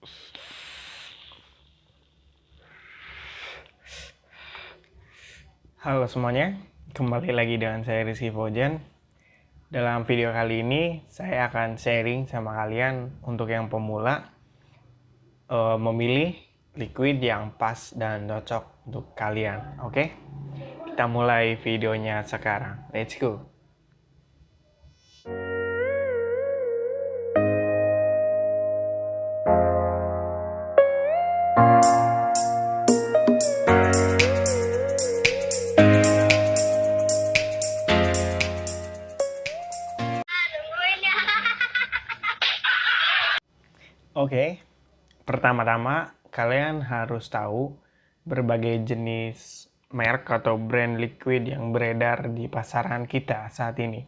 Halo semuanya, kembali lagi dengan saya Rizky Fojan. Dalam video kali ini, saya akan sharing sama kalian untuk yang pemula memilih liquid yang pas dan cocok untuk kalian. Oke? Kita mulai videonya sekarang. Let's go! Oke, pertama-tama kalian harus tahu berbagai jenis merek atau brand liquid yang beredar di pasaran kita saat ini.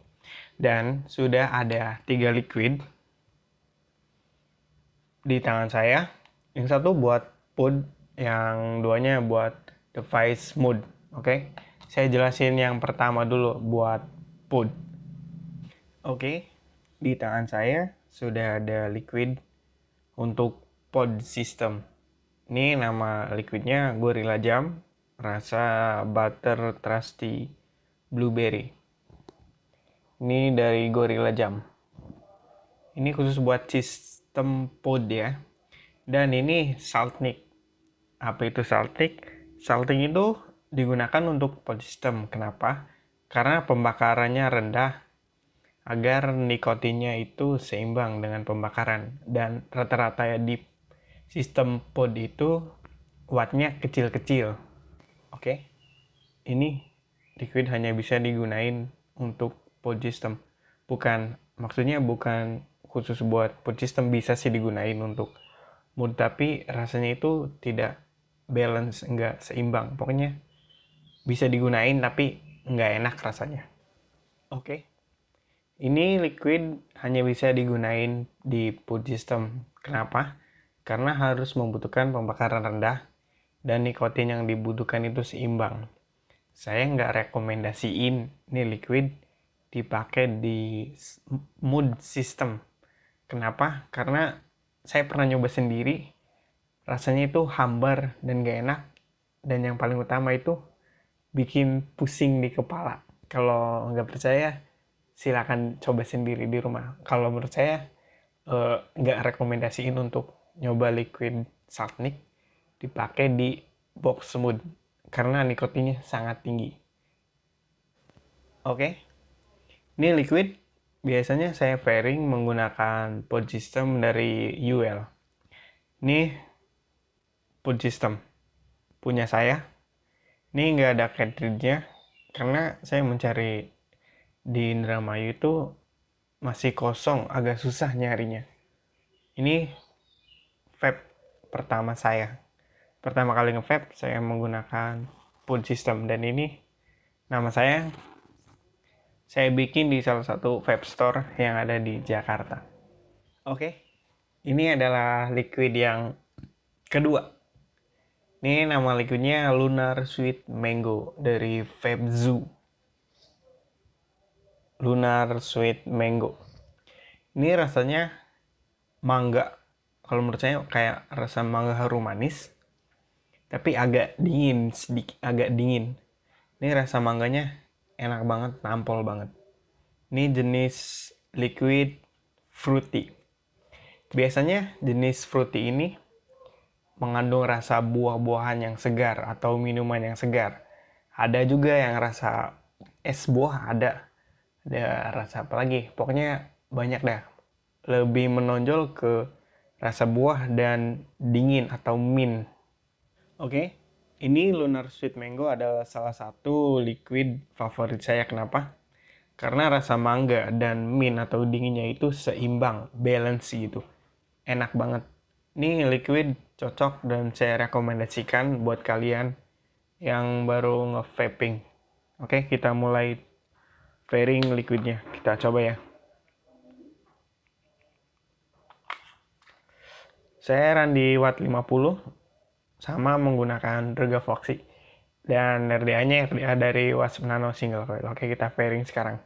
Dan sudah ada 3 liquid di tangan saya. Yang satu buat PUD, yang duanya buat device mood. Oke, saya jelasin yang pertama dulu buat PUD. Oke, di tangan saya sudah ada liquid untuk pod system. Ini nama liquidnya Gorilla Jam, rasa butter trusty blueberry. Ini dari Gorilla Jam. Ini khusus buat sistem pod ya. Dan ini Saltnik. Apa itu Saltnik? Saltnik itu digunakan untuk pod system. Kenapa? Karena pembakarannya rendah agar nikotinnya itu seimbang dengan pembakaran, dan rata-rata di sistem pod itu wattnya kecil-kecil. Oke, ini liquid hanya bisa digunain untuk pod system, maksudnya bukan khusus buat pod system, bisa sih digunain untuk mood, tapi rasanya itu tidak balance, nggak seimbang. Pokoknya bisa digunain tapi nggak enak rasanya. Oke. Ini liquid hanya bisa digunain di pod system. Kenapa? Karena harus membutuhkan pembakaran rendah dan nikotin yang dibutuhkan itu seimbang. Saya nggak rekomendasiin ini liquid dipakai di mood system. Kenapa? Karena saya pernah nyoba sendiri, rasanya itu hambar dan nggak enak. Dan yang paling utama itu bikin pusing di kepala. Kalau nggak percaya, silakan coba sendiri di rumah. Kalau menurut saya nggak rekomendasiin untuk nyoba liquid Saltnik dipakai di box mood karena nikotinnya sangat tinggi. Oke, ini liquid biasanya saya pairing menggunakan pod system dari UL. Ini pod system punya saya. Ini nggak ada cartridge-nya karena saya mencari di Indramayu itu masih kosong, agak susah nyarinya. Ini vape pertama saya. Pertama kali nge-vape saya menggunakan pod system, dan ini nama saya bikin di salah satu vape store yang ada di Jakarta. Oke, ini adalah liquid yang kedua. Ini nama liquidnya Lunar Sweet Mango dari Vape Zoo. Lunar Sweet Mango. Ini rasanya mangga. Kalau menurut saya kayak rasa mangga harum manis, tapi agak dingin, sedikit agak dingin. Ini rasa mangganya enak banget, nampol banget. Ini jenis liquid fruity. Biasanya jenis fruity ini mengandung rasa buah-buahan yang segar atau minuman yang segar. Ada juga yang rasa es buah, ada rasa apa lagi, pokoknya banyak dah. Lebih menonjol ke rasa buah dan dingin atau mint. Oke, ini Lunar Sweet Mango adalah salah satu liquid favorit saya. Kenapa? Karena rasa mangga dan mint atau dinginnya itu seimbang, balance gitu. Enak banget. Ini liquid cocok dan saya rekomendasikan buat kalian yang baru nge-vaping. Oke, kita mulai pairing liquidnya. Kita coba ya. Saya run di watt 50 sama menggunakan Rega Foxy. Dan RDA-nya RDA dari Wasp Nano Single Coil. Oke, kita pairing sekarang.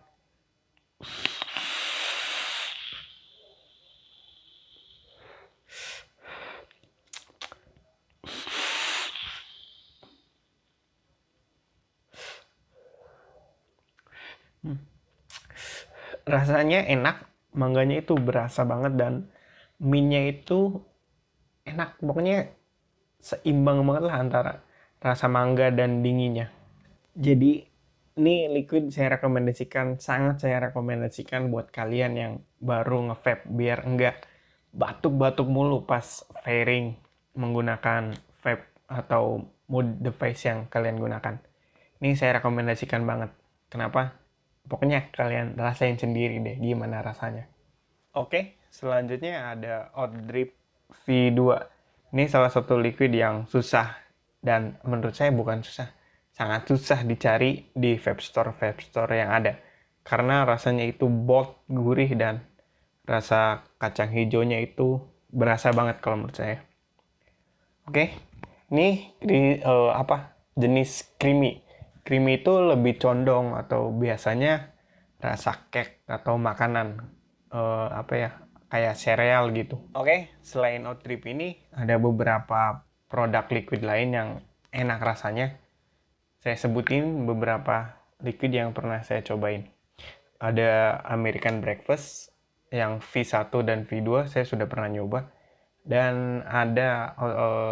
Rasanya enak, mangganya itu berasa banget dan minnya itu enak. Pokoknya seimbang banget lah antara rasa mangga dan dinginnya. Jadi ini liquid saya rekomendasikan, sangat saya rekomendasikan buat kalian yang baru nge-vape biar enggak batuk-batuk mulu pas pairing menggunakan vape atau mood device yang kalian gunakan. Ini saya rekomendasikan banget. Kenapa? Pokoknya kalian rasain sendiri deh gimana rasanya. Oke, selanjutnya ada Oddrip V2. Ini salah satu liquid yang susah dan menurut saya bukan susah, sangat susah dicari di vape store yang ada. Karena rasanya itu bold, gurih dan rasa kacang hijaunya itu berasa banget kalau menurut saya. Oke, ini apa? Jenis creamy. Creamy itu lebih condong atau biasanya rasa cake atau makanan apa ya? Kayak sereal gitu. Oke, selain Oatdrip ini ada beberapa produk liquid lain yang enak rasanya. Saya sebutin beberapa liquid yang pernah saya cobain. Ada American Breakfast yang V1 dan V2 saya sudah pernah nyoba. Dan ada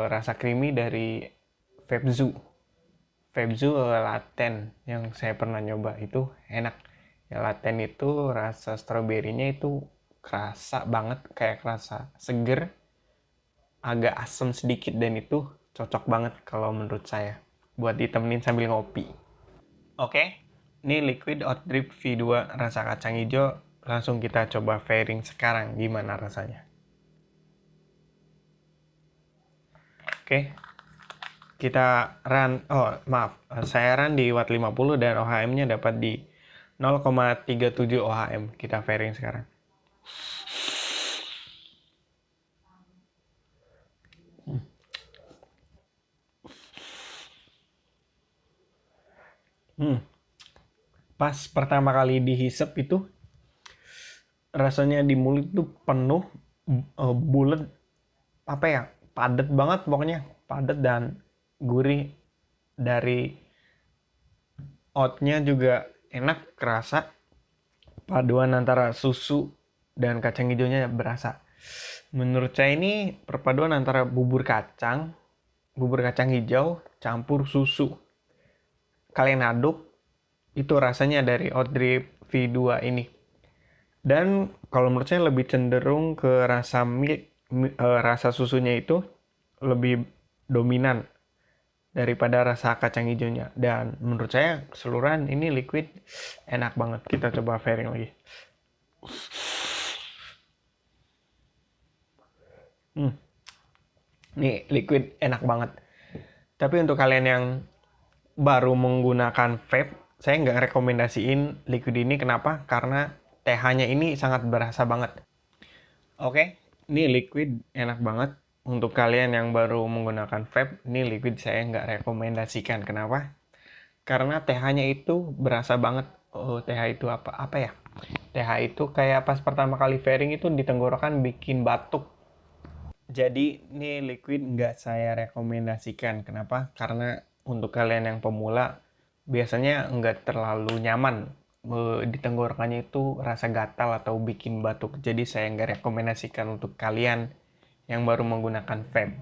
rasa creamy dari Vape Zoo Laten yang saya pernah nyoba itu enak. Ya, Laten itu rasa stroberinya itu kerasa banget, kayak kerasa seger, agak asam sedikit dan itu cocok banget kalau menurut saya buat ditemenin sambil ngopi. Oke, ini liquid Hot Drip V2 rasa kacang hijau. Langsung kita coba pairing sekarang gimana rasanya. Oke, kita run, saya run di watt 50 dan OHM-nya dapat di 0,37 OHM. Kita pairing sekarang. Pas pertama kali dihisap itu rasanya di mulut tuh penuh, bulat, apa ya, padat banget pokoknya, padat dan gurih. Dari oatnya juga enak, kerasa paduan antara susu dan kacang hijaunya berasa. Menurut saya ini perpaduan antara bubur kacang hijau campur susu. Kalian aduk, itu rasanya dari Oatdrip V2 ini. Dan kalau menurut saya lebih cenderung ke rasa rasa susunya itu lebih dominan daripada rasa kacang hijaunya. Dan menurut saya keseluruhan ini liquid enak banget. Kita coba pairing lagi. Nih liquid enak banget. Tapi untuk kalian yang baru menggunakan vape, saya nggak rekomendasiin liquid ini. Kenapa? Karena TH-nya ini sangat berasa banget. Oke, ini liquid enak banget. Untuk kalian yang baru menggunakan vape, ini liquid saya nggak rekomendasikan. Kenapa? Karena TH-nya itu berasa banget. Oh, TH itu apa ya? TH itu kayak pas pertama kali pairing itu di tenggorokan bikin batuk. Jadi ini liquid nggak saya rekomendasikan. Kenapa? Karena untuk kalian yang pemula biasanya nggak terlalu nyaman di tenggorokannya itu rasa gatal atau bikin batuk. Jadi saya nggak rekomendasikan untuk kalian yang baru menggunakan vape.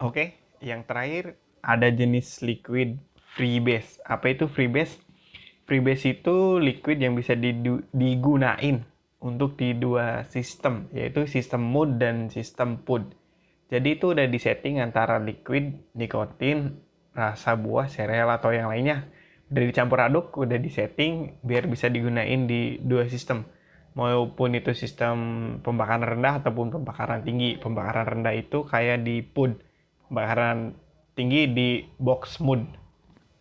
Oke, yang terakhir ada jenis liquid freebase. Apa itu freebase? Freebase itu liquid yang bisa digunain untuk di dua sistem, yaitu sistem mood dan sistem PUD. Jadi itu udah disetting antara liquid, nikotin, rasa buah, sereal atau yang lainnya. Udah dicampur aduk, udah disetting biar bisa digunain di dua sistem. Maupun itu sistem pembakaran rendah ataupun pembakaran tinggi. Pembakaran rendah itu kayak di PUD. Pembakaran tinggi di box mood.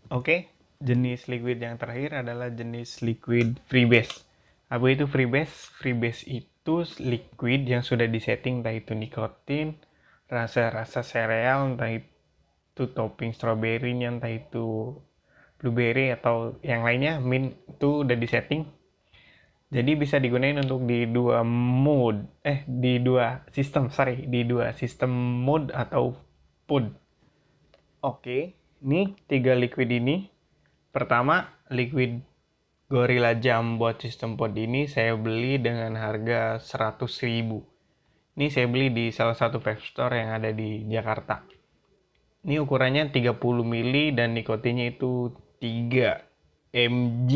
Oke, jenis liquid yang terakhir adalah jenis liquid freebase. Apa itu freebase? Freebase itu liquid yang sudah disetting entah itu nikotin, rasa-rasa sereal, entah itu topping strawberry-nya, entah itu blueberry atau yang lainnya, mint itu udah disetting. Jadi bisa digunain untuk di dua sistem mood atau PUD. Oke, ini 3 liquid ini. Pertama, liquid Gorilla Jam buat sistem pod ini saya beli dengan harga 100.000. Ini saya beli di salah satu vape store yang ada di Jakarta. Ini ukurannya 30 mili dan nikotinnya itu 3 mg.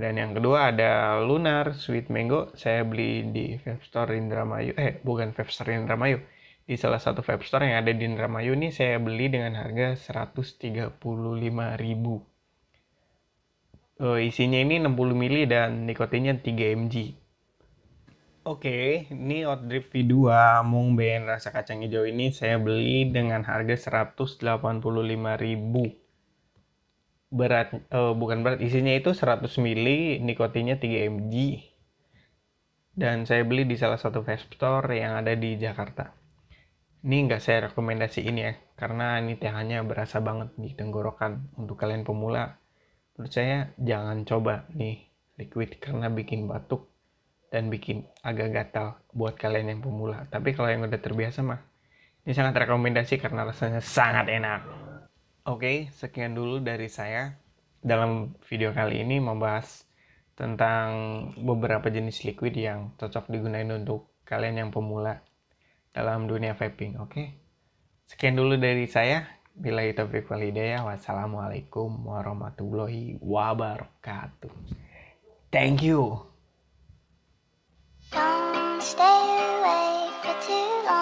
Dan yang kedua ada Lunar Sweet Mango. Saya beli di vape store Indramayu. Bukan vape store Indramayu. Di salah satu vape store yang ada di Indramayu ini saya beli dengan harga 135.000. Isinya ini 60 mili dan nikotinnya 3 mg. Oke, ini Hot Drip V2 Mung Ben rasa kacang hijau ini saya beli dengan harga 185.000. Bukan berat, isinya itu 100 mili, nikotinnya 3 mg. Dan saya beli di salah satu vape store yang ada di Jakarta. Ini nggak saya rekomendasiin ya, karena ini TH-nya berasa banget di tenggorokan. Untuk kalian pemula, menurut saya jangan coba nih liquid karena bikin batuk dan bikin agak gatal buat kalian yang pemula. Tapi kalau yang udah terbiasa mah, ini sangat rekomendasi karena rasanya sangat enak. Oke, sekian dulu dari saya dalam video kali ini membahas tentang beberapa jenis liquid yang cocok digunain untuk kalian yang pemula dalam dunia vaping. Oke, sekian dulu dari saya. Billahi taufiq wal hidayah. Wassalamualaikum warahmatullahi wabarakatuh. Thank you. Don't stay away for too long.